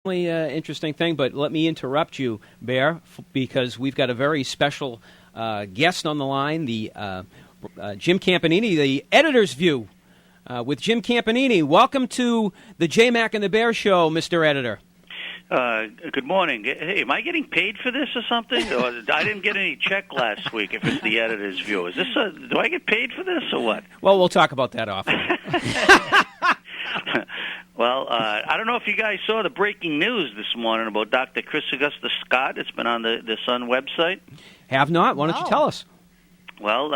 Interesting thing, but let me interrupt you, Bear, because we've got a very special guest on the line, the Jim Campanini, the editor's view with Jim Campanini. Welcome to the JMac and the Bear Show, Mr. Editor. Good morning. Hey, am I getting paid for this or something? Or I didn't get any check last week. If it's the editor's view, is this? Do I get paid for this or what? Well, we'll talk about that often. Well, I don't know if you guys saw the breaking news this morning about Dr. Chris Augusta Scott. It's been on the Sun website. Have not? Why don't you tell us? Well,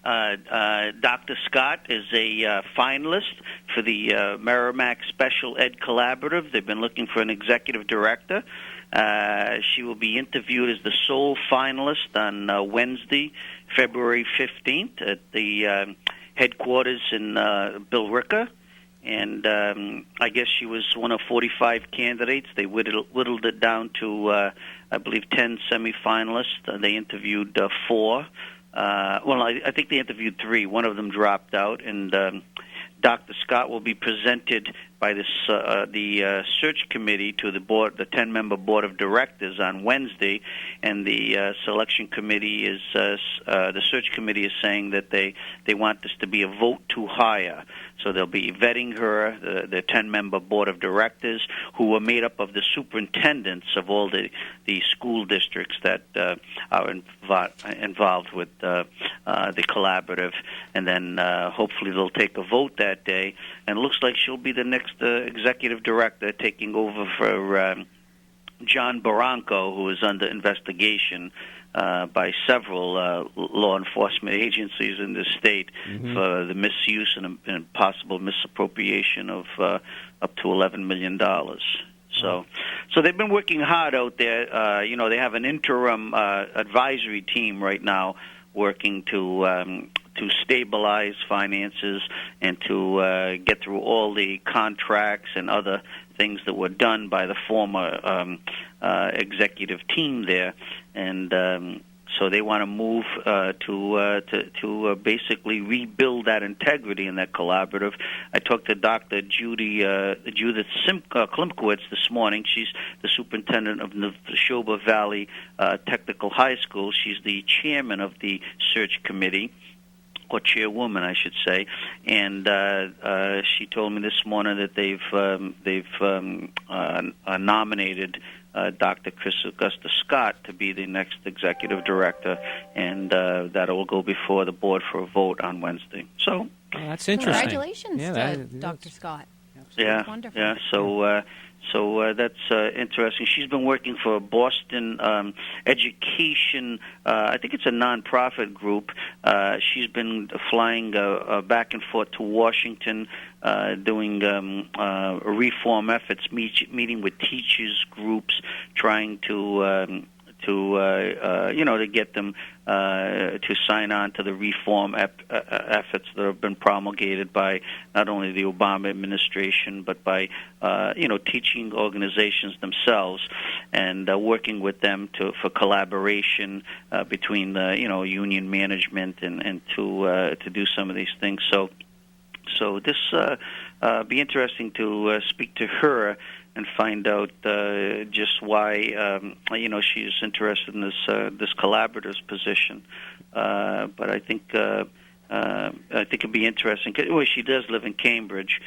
Dr. Scott is a finalist for the Merrimack Special Ed Collaborative. They've been looking for an executive director. She will be interviewed as the sole finalist on Wednesday, February 15th at the headquarters in Billerica. And I guess she was one of 45 candidates. They whittled it down to, I believe, 10 semifinalists. They interviewed 4. I think they interviewed 3. One of them dropped out, and Dr. Scott will be presented by the search committee to the board, the 10-member board of directors on Wednesday, and the selection committee is the search committee is saying that they want this to be a vote to hire. So they'll be vetting her, the 10-member board of directors, who are made up of the superintendents of all the school districts that are involved with the collaborative, and then hopefully they'll take a vote that day. And it looks like she'll be the next executive director, taking over for John Barranco, who is under investigation by several law enforcement agencies in the state for the misuse and possible misappropriation of up to $11 million. So they've been working hard out there. They have an interim advisory team right now working to stabilize finances and to get through all the contracts and other things that were done by the former executive team there, and so they want to move to basically rebuild that integrity in that collaborative. I talked to Dr. Judith Klimkowitz this morning. She's the superintendent of the Neshoba Valley Technical High School. She's the chairman of the search committee, or chairwoman, I should say, and she told me this morning that they've nominated Dr. Chris Augusta Scott to be the next executive director, and that will go before the board for a vote on Wednesday. So that's interesting. Congratulations to Dr. Scott. Yeah, wonderful. Yeah. So that's interesting. She's been working for Boston Education. I think it's a nonprofit group. She's been flying back and forth to Washington, doing reform efforts, meeting with teachers groups, trying to get them to sign on to the reform efforts that have been promulgated by not only the Obama administration but by teaching organizations themselves, and working with them for collaboration between the union management and to do some of these things. So this be interesting to speak to her and find out just why she's interested in this collaborative's position. But I think it'd be interesting. Well, she does live in Cambridge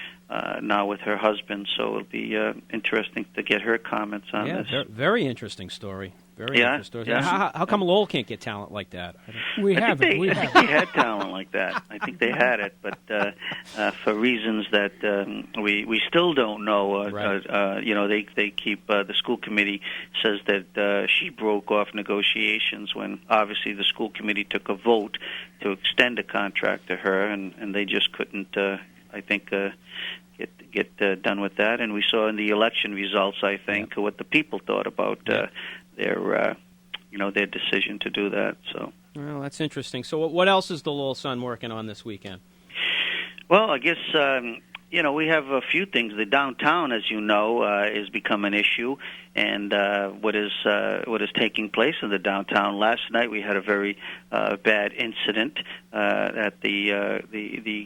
now with her husband, so it'll be interesting to get her comments on this. Very interesting story. Very interesting. Yeah. How come Lowell can't get talent like that? I think they had talent like that. I think they had it, but for reasons that we still don't know. Right. They keep the school committee says that she broke off negotiations when obviously the school committee took a vote to extend a contract to her, and they just couldn't. I think. Get done with that, and we saw in the election results, I think, what the people thought about their decision to do that. So, well, that's interesting. So, what else is the Lowell Sun working on this weekend? Well, I guess we have a few things. The downtown, as you know, has become an issue, and what is taking place in the downtown. Last night we had a very bad incident at the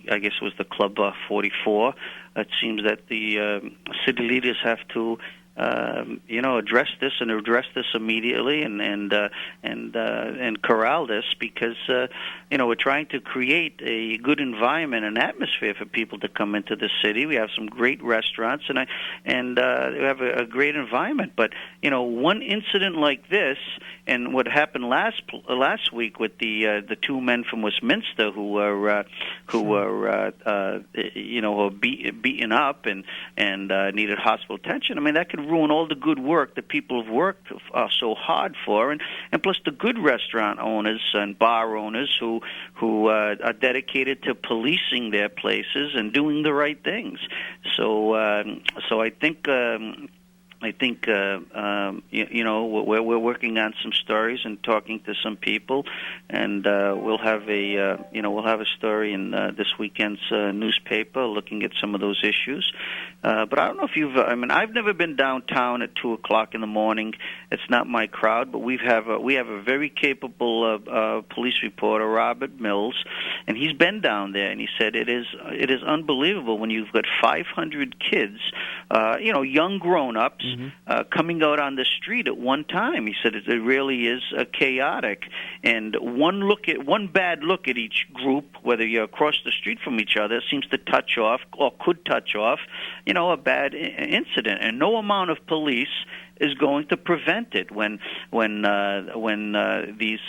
I guess it was the Club 44. It seems that the city leaders have to address this immediately and corral this, because we're trying to create a good environment and atmosphere for people to come into the city. We have some great restaurants and we have a great environment. But one incident like this, and what happened last week with the two men from Westminster who were beaten up and needed hospital attention. I mean, that could ruin all the good work that people have worked so hard for, and plus the good restaurant owners and bar owners who are dedicated to policing their places and doing the right things. So I think. We're working on some stories and talking to some people, and we'll have a story in this weekend's newspaper looking at some of those issues. But I don't know if I've never been downtown at 2:00 in the morning. It's not my crowd, but we have a very capable police reporter, Robert Mills, and he's been down there, and he said it is unbelievable when you've got 500 kids, young grown-ups. Mm-hmm. Coming out on the street at one time. He said it really is chaotic, and one bad look at each group, whether you're across the street from each other, seems to touch off or could touch off, a bad incident, and no amount of police is going to prevent it when these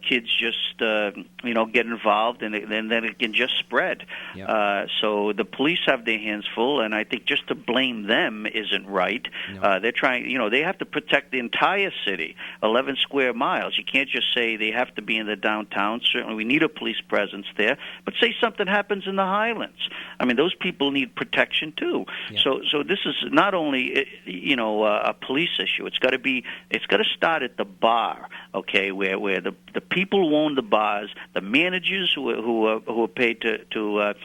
kids just get involved, and then it can just spread. Yep. So the police have their hands full, and I think just to blame them isn't right. No. They're trying, they have to protect the entire city, 11 square miles. You can't just say they have to be in the downtown. Certainly we need a police presence there, but say something happens in the Highlands. I mean, those people need protection too. Yep. So this is not only a police issue. It's got to start at the bar, okay, where the people who own the bars, the managers who are paid to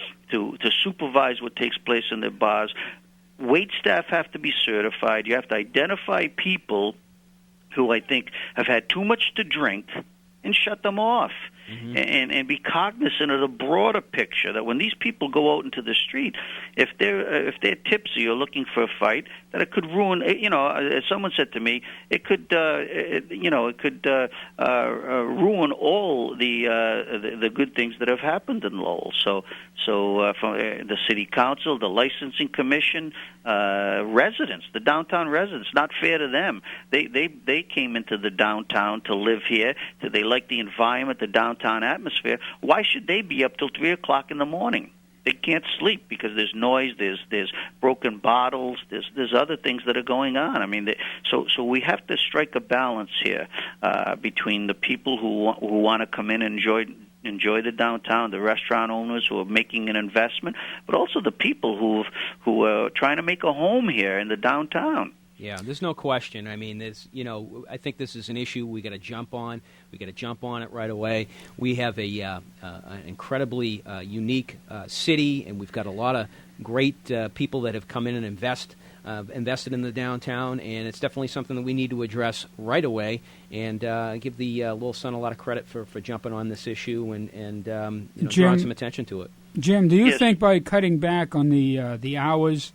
supervise what takes place in their bars. Wait staff have to be certified. You have to identify people who I think have had too much to drink and shut them off. Mm-hmm. And be cognizant of the broader picture that when these people go out into the street, if they're tipsy or looking for a fight, that it could ruin. As someone said to me, it could ruin all the good things that have happened in Lowell. So from the city council, the licensing commission, residents, the downtown residents, not fair to them. They came into the downtown to live here. They like the environment, the downtown atmosphere. Why should they be up till 3:00 in the morning? They can't sleep because there's noise, there's broken bottles, there's other things that are going on. I mean, so we have to strike a balance here between the people who want to come in and enjoy the downtown, the restaurant owners who are making an investment, but also the people who are trying to make a home here in the downtown. Yeah, there's no question. I mean, I think this is an issue we got to jump on. We got to jump on it right away. We have an incredibly unique city, and we've got a lot of great people that have come in and invested in the downtown, and it's definitely something that we need to address right away. And give the Lowell Sun a lot of credit for jumping on this issue and drawing some attention to it. Jim, do you think by cutting back on the hours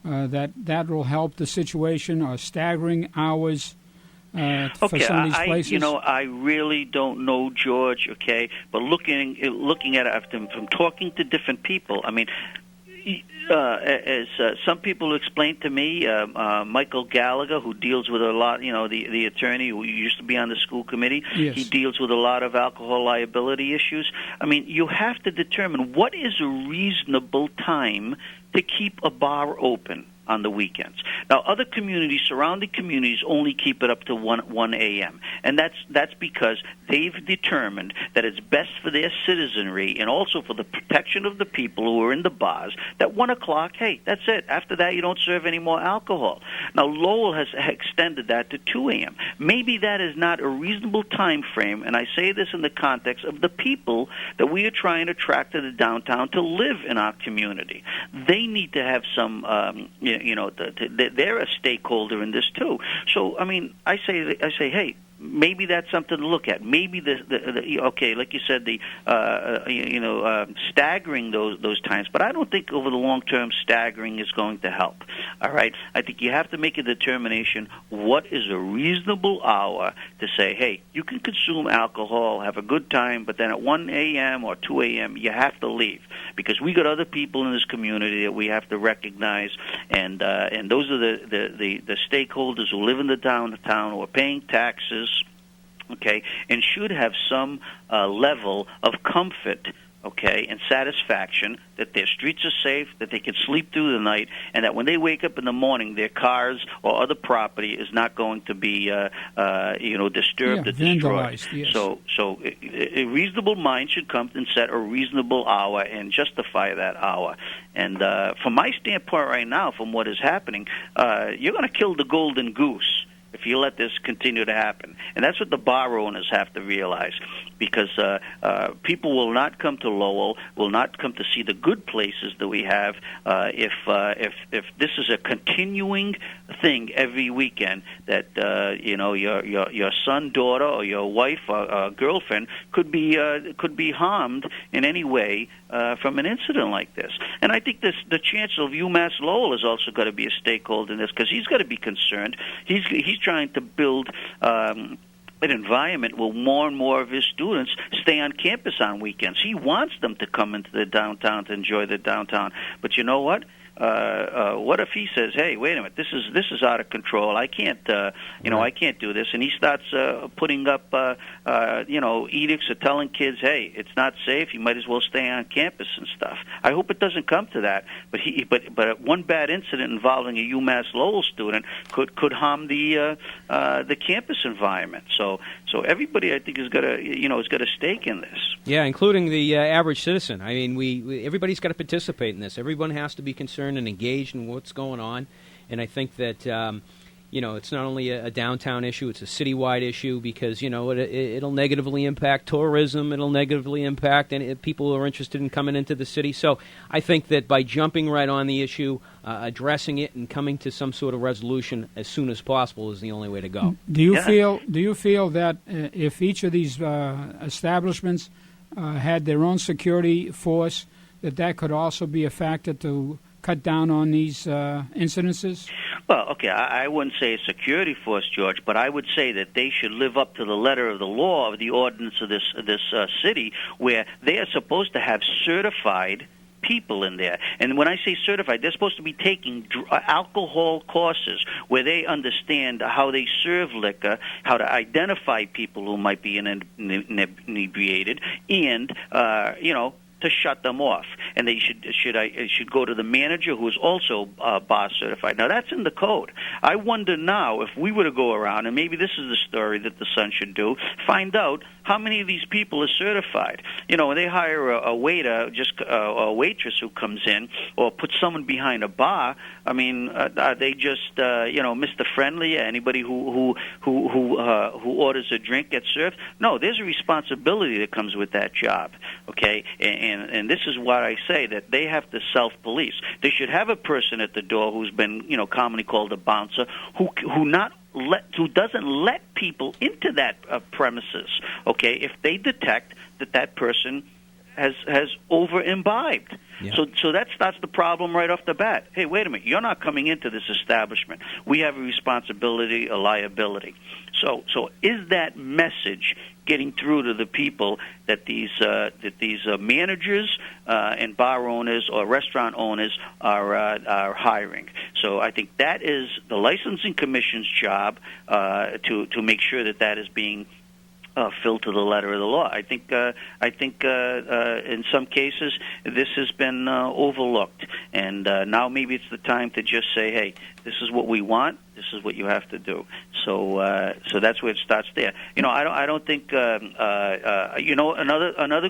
that will help the situation, or staggering hours for some of these places? I really don't know, George. Okay, but looking at it from talking to different people, I mean, as some people explained to me, Michael Gallagher, who deals with a lot, the attorney who used to be on the school committee, yes. He deals with a lot of alcohol liability issues. I mean, you have to determine what is a reasonable time to keep a bar open on the weekends. Now, other communities, surrounding communities, only keep it up to 1 a.m., and that's because they've determined that it's best for their citizenry and also for the protection of the people who are in the bars that 1 o'clock, hey, that's it. After that, you don't serve any more alcohol. Now, Lowell has extended that to 2 a.m. Maybe that is not a reasonable time frame, and I say this in the context of the people that we are trying to attract to the downtown to live in our community. They need to have some they're a stakeholder in this too. So, I mean, I say, hey, maybe that's something to look at. Maybe okay, like you said, staggering those times. But I don't think over the long term staggering is going to help. All right, I think you have to make a determination. What is a reasonable hour to say, hey, you can consume alcohol, have a good time, but then at 1 a.m. or 2 a.m. you have to leave, because we got other people in this community that we have to recognize, and those are the stakeholders who live in the downtown, who are paying taxes, okay, and should have some level of comfort, okay, and satisfaction that their streets are safe, that they can sleep through the night, and that when they wake up in the morning, their cars or other property is not going to be, disturbed or destroyed. Yes. So a reasonable mind should come and set a reasonable hour and justify that hour. And from my standpoint right now, from what is happening, you're going to kill the golden goose if you let this continue to happen. And that's what the bar owners have to realize, because people will not come to Lowell, will not come to see the good places that we have if this is a continuing thing every weekend, that your son, daughter, or your wife or girlfriend could be harmed in any way from an incident like this. And I think the chancellor of UMass Lowell is also got to be a stakeholder in this, because he's got to be concerned. He's trying to build an environment where more and more of his students stay on campus on weekends. He wants them to come into the downtown to enjoy the downtown. But you know what? What if he says, "Hey, wait a minute, this is out of control. I can't, I can't do this," and he starts putting up, edicts or telling kids, "Hey, it's not safe. You might as well stay on campus and stuff." I hope it doesn't come to that. But one bad incident involving a UMass Lowell student could harm the campus environment. So everybody, I think, has got a stake in this. Yeah, including the average citizen. I mean, everybody's got to participate in this. Everyone has to be concerned and engaged in what's going on. And I think that, it's not only a downtown issue, it's a citywide issue, because, it'll negatively impact tourism, it'll negatively impact people who are interested in coming into the city. So I think that by jumping right on the issue, addressing it, and coming to some sort of resolution as soon as possible is the only way to go. Do you feel that if each of these establishments had their own security force, that could also be a factor to cut down on these incidences? Well, okay, I wouldn't say a security force, George, but I would say that they should live up to the letter of the law of the ordinance of this city, where they are supposed to have certified people in there. And when I say certified, they're supposed to be taking alcohol courses where they understand how they serve liquor, how to identify people who might be inebriated, and to shut them off. And they should go to the manager, who is also bar certified. Now, that's in the code. I wonder now, if we were to go around, and maybe this is the story that the Sun should do, find out how many of these people are certified. When they hire a waiter, just a waitress who comes in, or put someone behind a bar, I mean, are they just Mr. Friendly? Anybody who orders a drink gets served? No, there's a responsibility that comes with that job. Okay, and this is what I say, that they have to self-police. They should have a person at the door who's been commonly called a bouncer, who doesn't let people into that premises. Okay, if they detect that person has over-imbibed. Yeah. So that starts the problem right off the bat. Hey, wait a minute, you're not coming into this establishment. We have a responsibility, a liability. So is that message getting through to the people that these managers and bar owners or restaurant owners are hiring? So I think that is the licensing commission's job to make sure that is being filled to the letter of the law. I think in some cases this has been overlooked, and now maybe it's the time to just say, hey, this is what we want. This is what you have to do. So that's where it starts there. I don't think. Another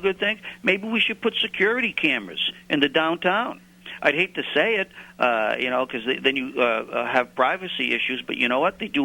good thing. Maybe we should put security cameras in the downtown. I'd hate to say it, because then you have privacy issues. But you know what? They do